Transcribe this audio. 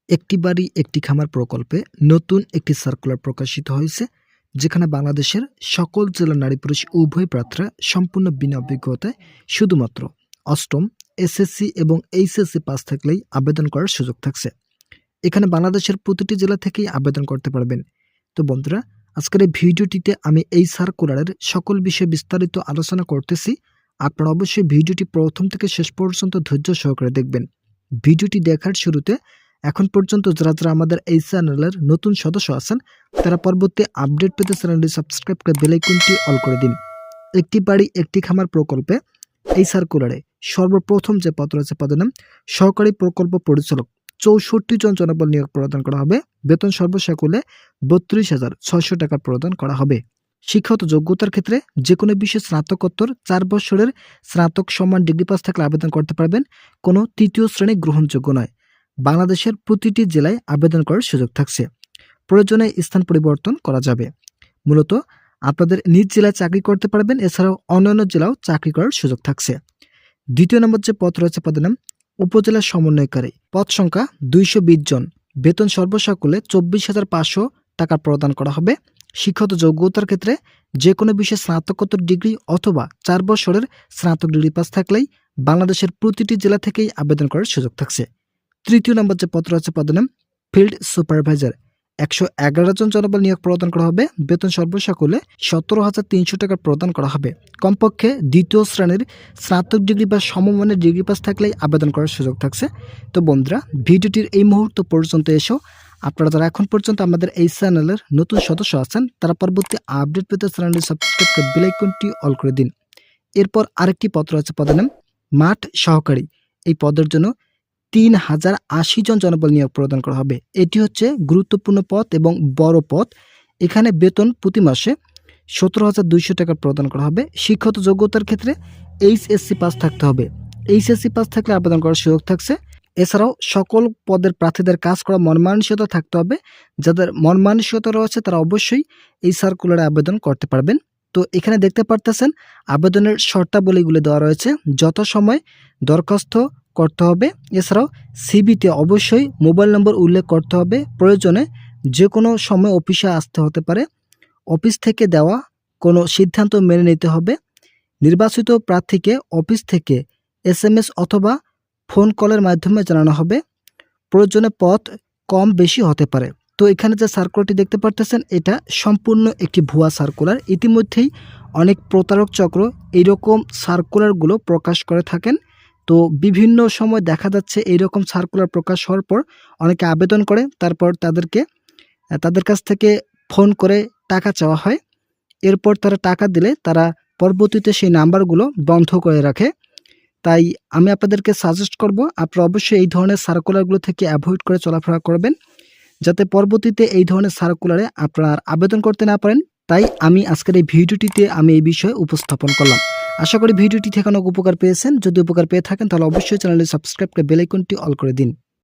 একটি বাড়ি একটি খামার প্রকল্পে নতুন একটি সার্কুলার প্রকাশিত হয়েছে, যেখানে বাংলাদেশের সকল জেলার নারী পুরুষ উভয় প্রার্থীরা সম্পূর্ণ বিনা অভিজ্ঞতায় শুধুমাত্র অষ্টম, এসএসসি এবং এইচএসসি পাস থাকলেই আবেদন করার সুযোগ থাকছে। এখানে বাংলাদেশের প্রতিটি জেলা থেকেই আবেদন করতে পারবেন। তো বন্ধুরা, আজকের এই ভিডিওটিতে আমি এই সার্কুলারের সকল বিষয়ে বিস্তারিত আলোচনা করতেছি। আপনারা অবশ্যই ভিডিওটি প্রথম থেকে শেষ পর্যন্ত ধৈর্য সহকারে দেখবেন। ভিডিওটি দেখার শুরুতে এখন পর্যন্ত যারা যারা আমাদের এই চ্যানেলের নতুন সদস্য আছেন, তারা পরবর্তী আপডেট পেতে চ্যানেলটি সাবস্ক্রাইব করে বেল আইকনটি অল করে দিন। একটি বাড়ি একটি খামার প্রকল্পে এই সার্কুলারে সর্বপ্রথম যে পদ রয়েছে পদের নাম সহকারী প্রকল্প পরিচালক। 64 জন জনবল নিয়োগ প্রদান করা হবে। বেতন সর্বসাকুল্যে 32,600 টাকা প্রদান করা হবে। শিক্ষাগত যোগ্যতার ক্ষেত্রে যে কোনো বিষয়ে স্নাতকোত্তর 4 বছরের স্নাতক সমান ডিগ্রি পাস থাকলে আবেদন করতে পারবেন। কোনো তৃতীয় শ্রেণী গ্রহণযোগ্য নয়। বাংলাদেশের প্রতিটি জেলায় আবেদন করার সুযোগ থাকছে। প্রয়োজনে স্থান পরিবর্তন করা যাবে। মূলত আপনাদের নিজ জেলায় চাকরি করতে পারবেন, এছাড়াও অন্যান্য জেলাও চাকরি করার সুযোগ থাকছে। দ্বিতীয় নম্বর যে পদ রয়েছে পদের নাম উপজেলা সমন্বয়কারী। পদ সংখ্যা 220 জন। বেতন সর্বসাকুল্যে 24,500 টাকা প্রদান করা হবে। শিক্ষাগত যোগ্যতার ক্ষেত্রে যে কোনো বিষয়ে স্নাতকোত্তর ডিগ্রি অথবা 4 বছরের স্নাতক ডিগ্রি পাস থাকলেই বাংলাদেশের প্রতিটি জেলা থেকেই আবেদন করার সুযোগ থাকছে। তৃতীয় নম্বর যে পদ রয়েছে পদের নাম ফিল্ড সুপারভাইজার। 111 জন জনবল নিয়োগ প্রদান করা হবে। বেতন সর্বসাকুল্যে 17,300 টাকা প্রদান করা হবে। কমপক্ষে দ্বিতীয় শ্রেণীর স্নাতক ডিগ্রি বা সমমানের ডিগ্রি পাস থাকলেই আবেদন করার সুযোগ থাকছে। তো বন্ধুরা, ভিডিওটির এই মুহূর্ত পর্যন্ত এসেও আপনারা যারা এখন পর্যন্ত আমাদের এই চ্যানেলের নতুন সদস্য আছেন, তারা পরবর্তী আপডেট পেতে চ্যানেলটি সাবস্ক্রাইব করে বেল আইকনটি অল করে দিন। এরপর আরেকটি পদ রয়েছে পদের নাম মাঠ সহকারী। এই পদের জন্য 3080 জন জনবল নিয়োগ প্রদান করা হবে। এটি হচ্ছে গুরুত্বপূর্ণ পদ এবং বড় পদ। এখানে বেতন প্রতি মাসে 17,200 টাকা প্রদান করা হবে। শিক্ষাগত যোগ্যতার ক্ষেত্রে এইচএসসি পাস থাকতে হবে। এইচএসসি পাস থাকলে আবেদন করার সুযোগ থাকছে। এছাড়াও সকল পদের প্রার্থীদের কাজ করা মন মানসিকতা থাকতে হবে। যাদের মন মানসিকতা রয়েছে তারা অবশ্যই এই সার্কুলারে আবেদন করতে পারবেন। তো এখানে দেখতে পারতেছেন আবেদনের শর্তাবলীগুলো দেওয়া রয়েছে। যথাসময়ে দরখাস্ত করতে হবে। এছাড়াও সিভিতে অবশ্যই মোবাইল নম্বর উল্লেখ করতে হবে। প্রয়োজনে যে কোনো সময় অফিসে আসতে হতে পারে। অফিস থেকে দেওয়া কোনো সিদ্ধান্ত মেনে নিতে হবে। নির্বাচিত প্রার্থীকে অফিস থেকে SMS অথবা ফোন কলের মাধ্যমে জানানো হবে। প্রয়োজনে পদ কম বেশি হতে পারে। তো এখানে যে সার্কুলারটি দেখতে পারতেছেন, এটা সম্পূর্ণ একটি ভুয়া সার্কুলার। ইতিমধ্যেই অনেক প্রতারক চক্র এইরকম সার্কুলারগুলো প্রকাশ করে থাকেন। তো বিভিন্ন সময় দেখা যাচ্ছে এইরকম সার্কুলার প্রকাশ হওয়ার পর অনেকে আবেদন করে, তারপর তাদের কাছ থেকে ফোন করে টাকা চাওয়া হয়। এরপর তারা টাকা দিলে তারা পরবর্তীতে সেই নাম্বারগুলো বন্ধ করে রাখে। তাই আমি আপনাদেরকে সাজেস্ট করব, আপনারা অবশ্যই এই ধরনের সার্কুলারগুলো থেকে অ্যাভয়েড করে চলাফেরা করবেন, যাতে পরবর্তীতে এই ধরনের সার্কুলারে আপনার আবেদন করতে না পারেন। তাই আমি আজকের এই ভিডিওটিতে আমি এই বিষয়ে উপস্থাপন করলাম। আশা করি ভিডিওটি থেকে অনেক উপকার পেয়েছেন। যদি উপকার পেয়ে থাকেন তাহলে অবশ্যই চ্যানেলটি সাবস্ক্রাইব করে বেল আইকনটি অল করে দিন।